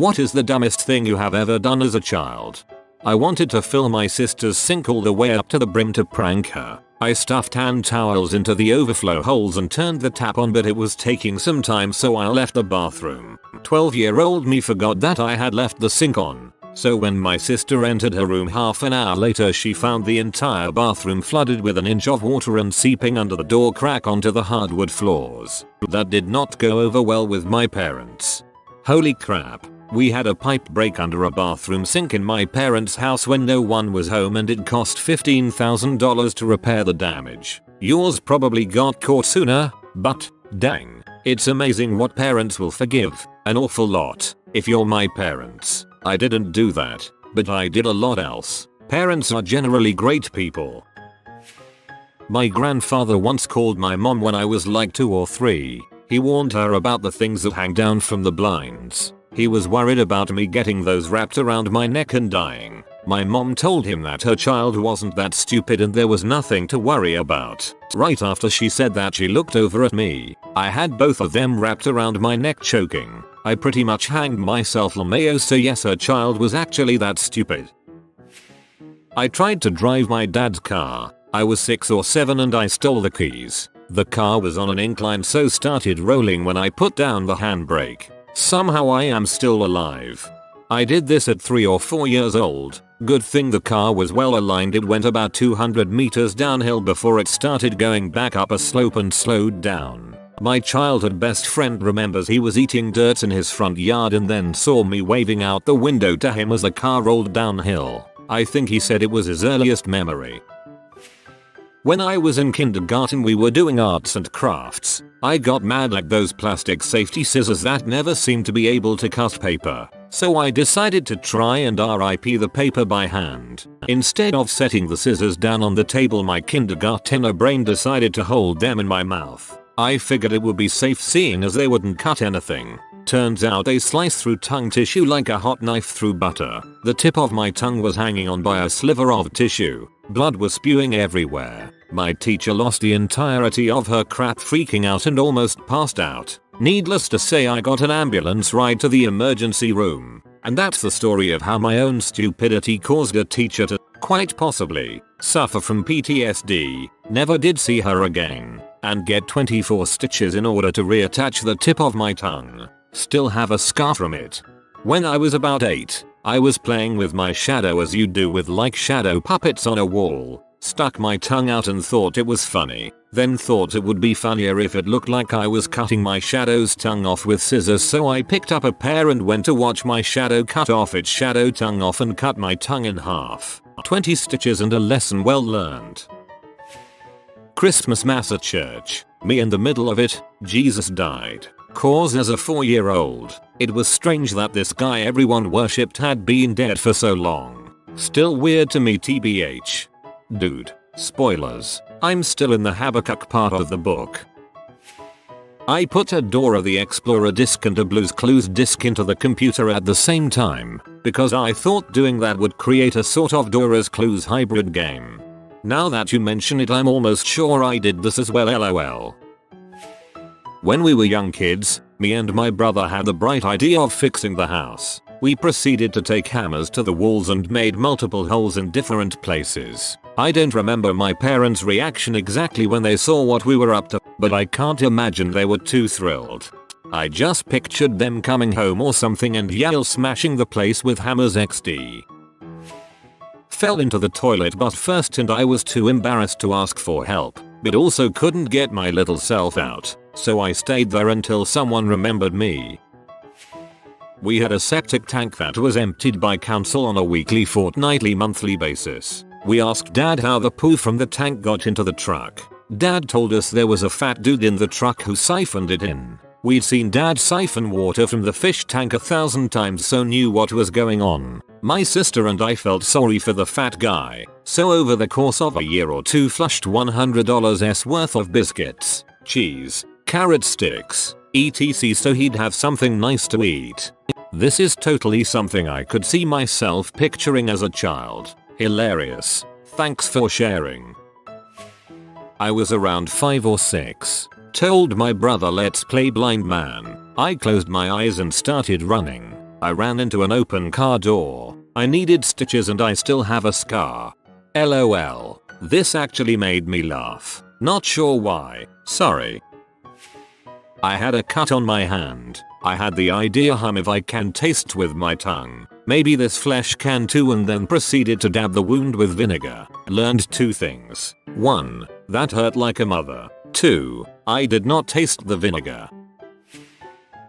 What is the dumbest thing you have ever done as a child? I wanted to fill my sister's sink all the way up to the brim to prank her. I stuffed hand towels into the overflow holes and turned the tap on, but it was taking some time, so I left the bathroom. 12-year-old me forgot that I had left the sink on. So when my sister entered her room half an hour later, she found the entire bathroom flooded with an inch of water and seeping under the door crack onto the hardwood floors. That did not go over well with my parents. Holy crap. We had a pipe break under a bathroom sink in my parents' house when no one was home, and it cost $15,000 to repair the damage. Yours probably got caught sooner, but dang, it's amazing what parents will forgive. An awful lot. If you're my parents. I didn't do that, but I did a lot else. Parents are generally great people. My grandfather once called my mom when I was like 2 or 3. He warned her about the things that hang down from the blinds. He was worried about me getting those wrapped around my neck and dying. My mom told him that her child wasn't that stupid and there was nothing to worry about. Right after she said that, she looked over at me. I had both of them wrapped around my neck, choking. I pretty much hanged myself, LMAO, so yes, her child was actually that stupid. I tried to drive my dad's car. I was 6 or 7 and I stole the keys. The car was on an incline, so started rolling when I put down the handbrake. Somehow I am still alive. I did this at 3 or 4 years old. Good thing the car was well aligned. It went about 200 meters downhill before it started going back up a slope and slowed down. My childhood best friend remembers he was eating dirt in his front yard and then saw me waving out the window to him as the car rolled downhill. I think he said it was his earliest memory. When I was in kindergarten, we were doing arts and crafts. I got mad at those plastic safety scissors that never seemed to be able to cut paper. So I decided to try and RIP the paper by hand. Instead of setting the scissors down on the table, my kindergartner brain decided to hold them in my mouth. I figured it would be safe seeing as they wouldn't cut anything. Turns out they slice through tongue tissue like a hot knife through butter. The tip of my tongue was hanging on by a sliver of tissue. Blood was spewing everywhere. My teacher lost the entirety of her crap, freaking out and almost passed out. Needless to say, I got an ambulance ride to the emergency room. And that's the story of how my own stupidity caused a teacher to, quite possibly, suffer from PTSD, never did see her again, and get 24 stitches in order to reattach the tip of my tongue. Still have a scar from it. When I was about 8, I was playing with my shadow as you do with like shadow puppets on a wall. Stuck my tongue out and thought it was funny. Then thought it would be funnier if it looked like I was cutting my shadow's tongue off with scissors, so I picked up a pair and went to watch my shadow cut off its shadow tongue off and cut my tongue in half. 20 stitches and a lesson well learned. Christmas Mass at church. Me in the middle of it. Jesus died. Cause as a 4-year-old, it was strange that this guy everyone worshipped had been dead for so long. Still weird to me, TBH. Dude, spoilers, I'm still in the Habakkuk part of the book. I put a Dora the Explorer disc and a Blue's Clues disc into the computer at the same time, because I thought doing that would create a sort of Dora's Clues hybrid game. Now that you mention it, I'm almost sure I did this as well, lol. When we were young kids, me and my brother had the bright idea of fixing the house. We proceeded to take hammers to the walls and made multiple holes in different places. I don't remember my parents' reaction exactly when they saw what we were up to, but I can't imagine they were too thrilled. I just pictured them coming home or something and yell smashing the place with hammers XD. Fell into the toilet butt first and I was too embarrassed to ask for help, but also couldn't get my little self out, so I stayed there until someone remembered me. We had a septic tank that was emptied by council on a weekly, fortnightly, monthly basis. We asked Dad how the poo from the tank got into the truck. Dad told us there was a fat dude in the truck who siphoned it in. We'd seen Dad siphon water from the fish tank 1,000 times, so knew what was going on. My sister and I felt sorry for the fat guy, so over the course of a year or two flushed $100's worth of biscuits, cheese, carrot sticks, etc. so he'd have something nice to eat. This is totally something I could see myself picturing as a child. Hilarious. Thanks for sharing. I was around 5 or 6. Told my brother let's play blind man. I closed my eyes and started running. I ran into an open car door. I needed stitches and I still have a scar. LOL. This actually made me laugh. Not sure why. Sorry. I had a cut on my hand. I had the idea if I can taste with my tongue. Maybe this flesh can too, and then proceeded to dab the wound with vinegar. Learned 2 things. 1. That hurt like a mother. 2. I did not taste the vinegar.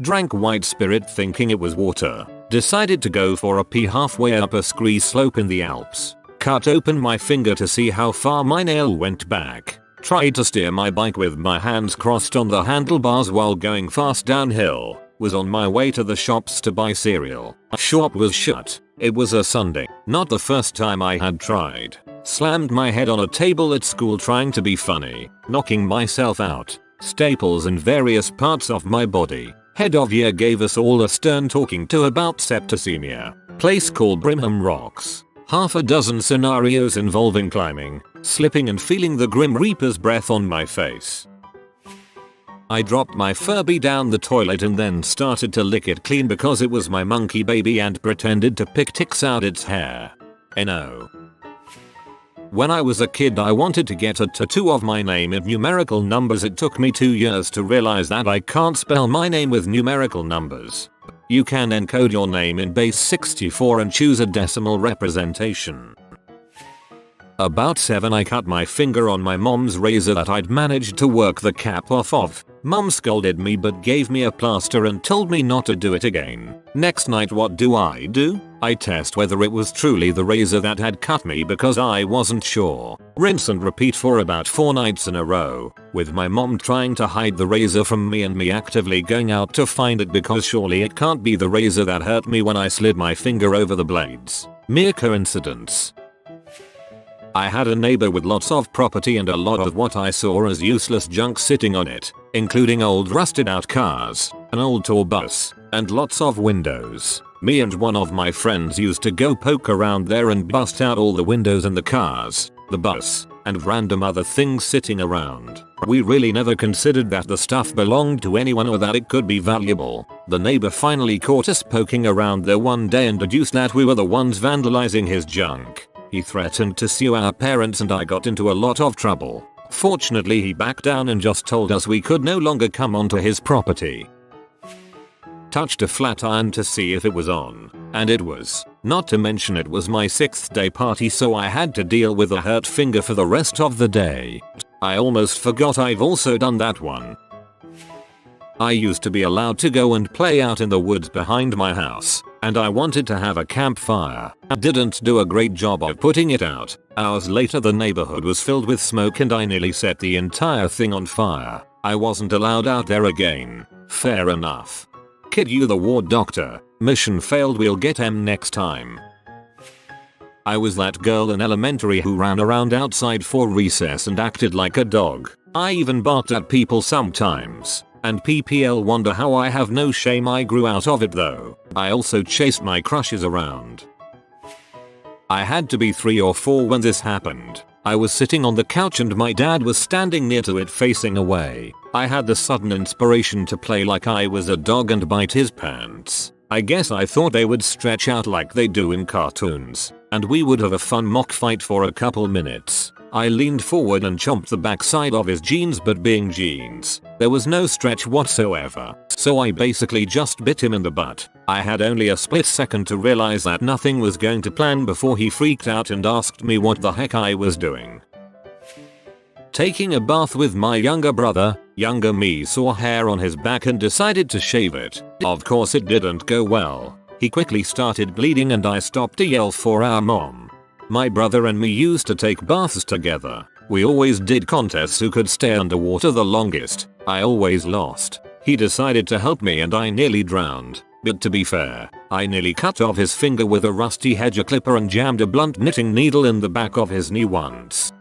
Drank white spirit thinking it was water. Decided to go for a pee halfway up a ski slope in the Alps. Cut open my finger to see how far my nail went back. Tried to steer my bike with my hands crossed on the handlebars while going fast downhill. Was on my way to the shops to buy cereal. Shop was shut. It was a Sunday. Not the first time I had tried. Slammed my head on a table at school trying to be funny. Knocking myself out. Staples in various parts of my body. Head of year gave us all a stern talking to about septicemia. Place called Brimham Rocks. Half a dozen scenarios involving climbing, slipping and feeling the Grim Reaper's breath on my face. I dropped my Furby down the toilet and then started to lick it clean because it was my monkey baby and pretended to pick ticks out its hair. No. When I was a kid I wanted to get a tattoo of my name in numerical numbers. It took me 2 years to realize that I can't spell my name with numerical numbers. You can encode your name in base 64 and choose a decimal representation. About 7 I cut my finger on my mom's razor that I'd managed to work the cap off of. Mom scolded me but gave me a plaster and told me not to do it again. Next night what do? I test whether it was truly the razor that had cut me because I wasn't sure. Rinse and repeat for about 4 nights in a row, with my mom trying to hide the razor from me and me actively going out to find it because surely it can't be the razor that hurt me when I slid my finger over the blades. Mere coincidence. I had a neighbor with lots of property and a lot of what I saw as useless junk sitting on it, including old rusted out cars, an old tour bus, and lots of windows. Me and one of my friends used to go poke around there and bust out all the windows and the cars, the bus, and random other things sitting around. We really never considered that the stuff belonged to anyone or that it could be valuable. The neighbor finally caught us poking around there one day and deduced that we were the ones vandalizing his junk. He threatened to sue our parents and I got into a lot of trouble. Fortunately he backed down and just told us we could no longer come onto his property. Touched a flat iron to see if it was on, and it was. Not to mention it was my 6th day party, so I had to deal with a hurt finger for the rest of the day. I almost forgot I've also done that one. I used to be allowed to go and play out in the woods behind my house, and I wanted to have a campfire. I didn't do a great job of putting it out. Hours later the neighborhood was filled with smoke and I nearly set the entire thing on fire. I wasn't allowed out there again. Fair enough. Kid you the ward doctor. Mission failed, we'll get him next time. I was that girl in elementary who ran around outside for recess and acted like a dog. I even barked at people sometimes. And PPL wonder how I have no shame. I grew out of it though. I also chased my crushes around. I had to be 3 or 4 when this happened. I was sitting on the couch and my dad was standing near to it facing away. I had the sudden inspiration to play like I was a dog and bite his pants. I guess I thought they would stretch out like they do in cartoons, and we would have a fun mock fight for a couple minutes. I leaned forward and chomped the backside of his jeans, but being jeans, there was no stretch whatsoever, so I basically just bit him in the butt. I had only a split second to realize that nothing was going to plan before he freaked out and asked me what the heck I was doing. Taking a bath with my younger brother, younger me saw hair on his back and decided to shave it. Of course it didn't go well. He quickly started bleeding and I stopped to yell for our mom. My brother and me used to take baths together. We always did contests who could stay underwater the longest. I always lost. He decided to help me and I nearly drowned. But to be fair, I nearly cut off his finger with a rusty hedger clipper and jammed a blunt knitting needle in the back of his knee once.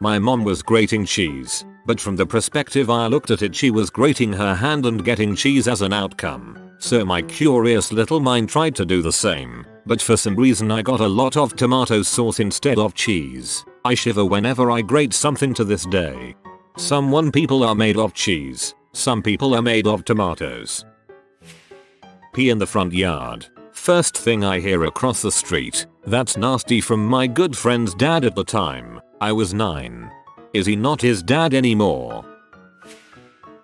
My mom was grating cheese, but from the perspective I looked at it, she was grating her hand and getting cheese as an outcome. So my curious little mind tried to do the same, but for some reason I got a lot of tomato sauce instead of cheese. I shiver whenever I grate something to this day. Some people are made of cheese, some people are made of tomatoes. pee in the front yard. First thing I hear across the street, "That's nasty," from my good friend's dad at the time. I was 9. Is he not his dad anymore?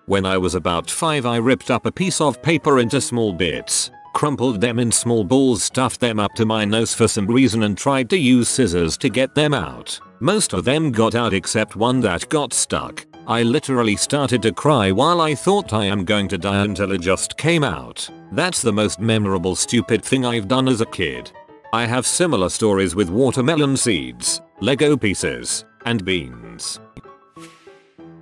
When I was about 5, I ripped up a piece of paper into small bits, crumpled them in small balls, stuffed them up to my nose for some reason, and tried to use scissors to get them out. Most of them got out except one that got stuck. I literally started to cry while I thought I am going to die until it just came out. That's the most memorable stupid thing I've done as a kid. I have similar stories with watermelon seeds, Lego pieces, and beans.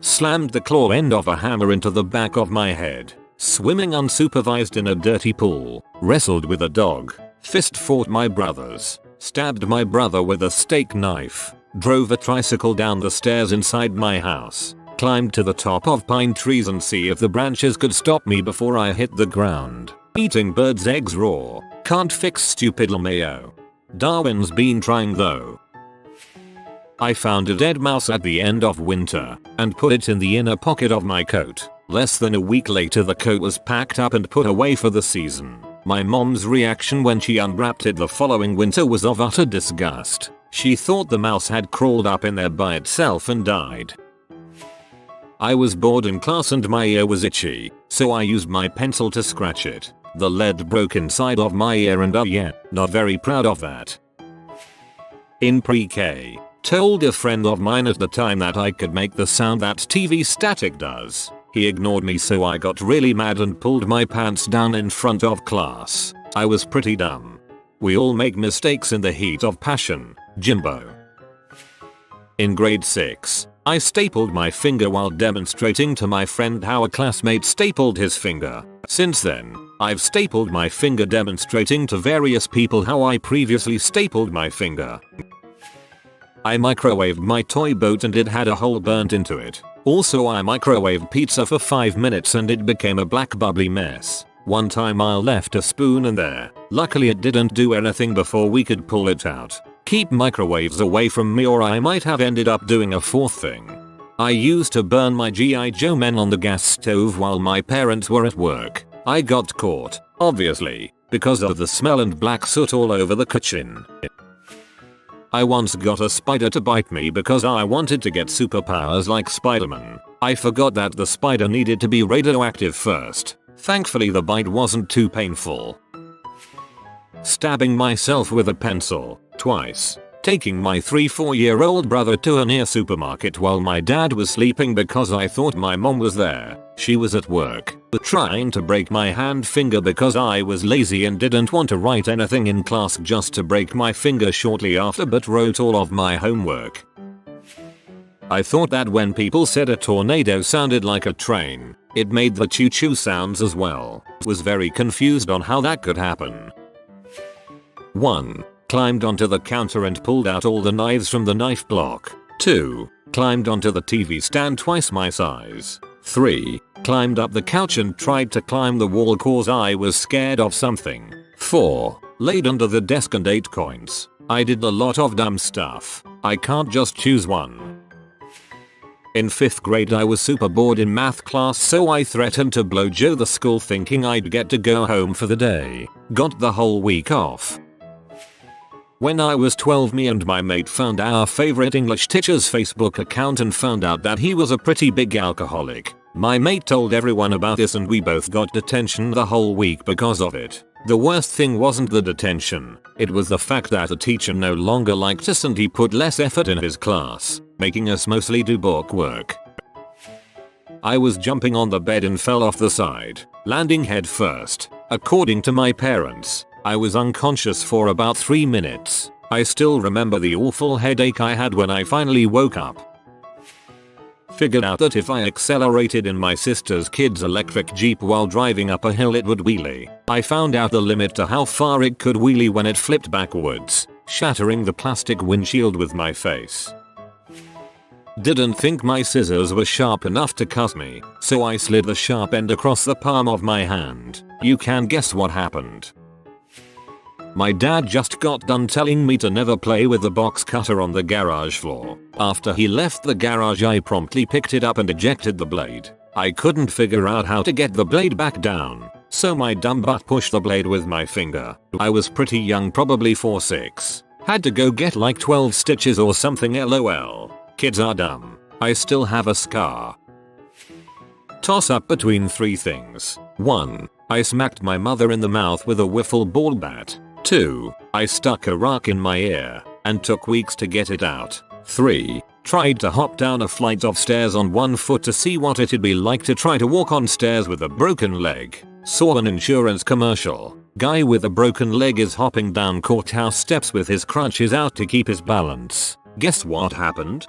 Slammed the claw end of a hammer into the back of my head. Swimming unsupervised in a dirty pool. Wrestled with a dog. Fist fought my brothers. Stabbed my brother with a steak knife. Drove a tricycle down the stairs inside my house. Climbed to the top of pine trees and see if the branches could stop me before I hit the ground. Eating birds' eggs raw. Can't fix stupid LMAO. Darwin's been trying though. I found a dead mouse at the end of winter and put it in the inner pocket of my coat. Less than a week later, the coat was packed up and put away for the season. My mom's reaction when she unwrapped it the following winter was of utter disgust. She thought the mouse had crawled up in there by itself and died. I was bored in class and my ear was itchy, so I used my pencil to scratch it. The lead broke inside of my ear and yeah, not very proud of that. In pre-K, told a friend of mine at the time that I could make the sound that TV static does. He ignored me, so I got really mad and pulled my pants down in front of class. I was pretty dumb. We all make mistakes in the heat of passion, Jimbo. In grade 6, I stapled my finger while demonstrating to my friend how a classmate stapled his finger. Since then, I've stapled my finger demonstrating to various people how I previously stapled my finger. I microwaved my toy boat and it had a hole burnt into it. Also, I microwaved pizza for 5 minutes and it became a black bubbly mess. One time I left a spoon in there. Luckily it didn't do anything before we could pull it out. Keep microwaves away from me or I might have ended up doing a fourth thing. I used to burn my G.I. Joe men on the gas stove while my parents were at work. I got caught, obviously, because of the smell and black soot all over the kitchen. I once got a spider to bite me because I wanted to get superpowers like Spider-Man. I forgot that the spider needed to be radioactive first. Thankfully the bite wasn't too painful. Stabbing myself with a pencil, twice. Taking my 3-4-year-old brother to a near supermarket while my dad was sleeping because I thought my mom was there. She was at work. Trying to break my hand finger because I was lazy and didn't want to write anything in class, just to break my finger shortly after, but wrote all of my homework. I thought that when people said a tornado sounded like a train, it made the choo-choo sounds as well. Was very confused on how that could happen. 1. Climbed onto the counter and pulled out all the knives from the knife block. 2. Climbed onto the TV stand twice my size. 3. Climbed up the couch and tried to climb the wall cause I was scared of something. 4. Laid under the desk and ate coins. I did a lot of dumb stuff. I can't just choose one. In 5th grade I was super bored in math class, so I threatened to blow Joe the school thinking I'd get to go home for the day. Got the whole week off. When I was 12, me and my mate found our favorite English teacher's Facebook account and found out that he was a pretty big alcoholic. My mate told everyone about this and we both got detention the whole week because of it. The worst thing wasn't the detention, it was the fact that the teacher no longer liked us and he put less effort in his class, making us mostly do book work. I was jumping on the bed and fell off the side, landing head first. According to my parents, I was unconscious for about 3 minutes. I still remember the awful headache I had when I finally woke up. Figured out that if I accelerated in my sister's kid's electric Jeep while driving up a hill it would wheelie. I found out the limit to how far it could wheelie when it flipped backwards, shattering the plastic windshield with my face. Didn't think my scissors were sharp enough to cut me, so I slid the sharp end across the palm of my hand. You can guess what happened. My dad just got done telling me to never play with the box cutter on the garage floor. After he left the garage I promptly picked it up and ejected the blade. I couldn't figure out how to get the blade back down. so my dumb butt pushed the blade with my finger. I was pretty young, probably 4-6. Had to go get like 12 stitches or something, lol. Kids are dumb. I still have a scar. Toss up between 3 things. 1. I smacked my mother in the mouth with a wiffle ball bat. 2. I stuck a rock in my ear and took weeks to get it out. 3. Tried to hop down a flight of stairs on one foot to see what it'd be like to try to walk on stairs with a broken leg. Saw an insurance commercial. Guy with a broken leg is hopping down courthouse steps with his crutches out to keep his balance. Guess what happened?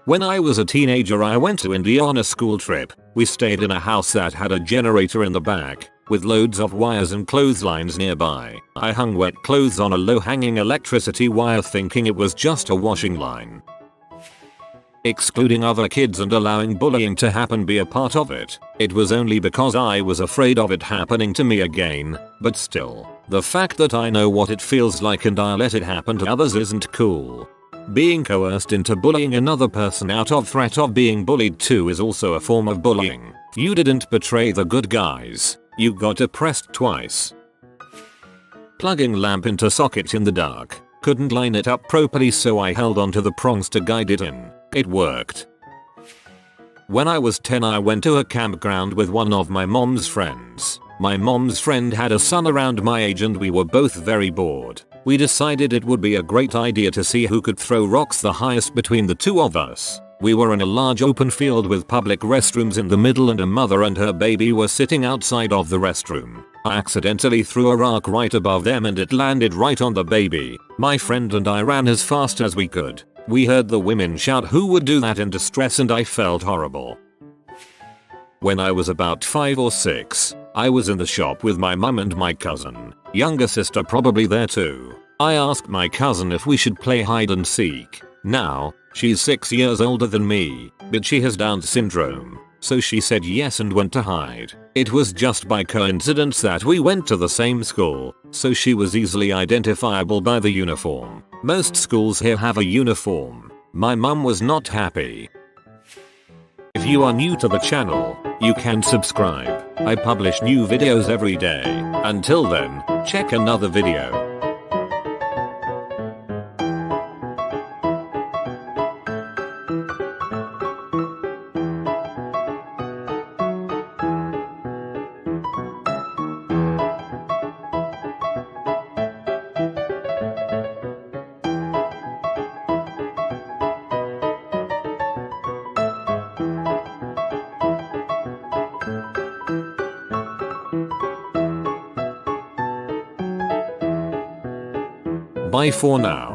When I was a teenager, I went to India on a school trip. We stayed in a house that had a generator in the back, with loads of wires and clotheslines nearby. I hung wet clothes on a low-hanging electricity wire thinking it was just a washing line. Excluding other kids and allowing bullying to happen be a part of it. It was only because I was afraid of it happening to me again, but still, the fact that I know what it feels like and I let it happen to others isn't cool. Being coerced into bullying another person out of threat of being bullied too is also a form of bullying. You didn't betray the good guys. You got oppressed twice. Plugging lamp into socket in the dark. Couldn't line it up properly, so I held onto the prongs to guide it in. It worked. When I was 10, I went to a campground with one of my mom's friends. My mom's friend had a son around my age and we were both very bored. We decided it would be a great idea to see who could throw rocks the highest between the two of us. We were in a large open field with public restrooms in the middle and a mother and her baby were sitting outside of the restroom. I accidentally threw a rock right above them and it landed right on the baby. My friend and I ran as fast as we could. We heard the women shout who would do that in distress and I felt horrible. When I was about 5 or 6, I was in the shop with my mum and my cousin, younger sister probably there too. I asked my cousin if we should play hide and seek. Now, she's 6 years older than me, but she has Down syndrome, so she said yes and went to hide. It was just by coincidence that we went to the same school, so she was easily identifiable by the uniform. Most schools here have a uniform. My mum was not happy. If you are new to the channel, you can subscribe. I publish new videos every day. Until then, check another video. Bye for now.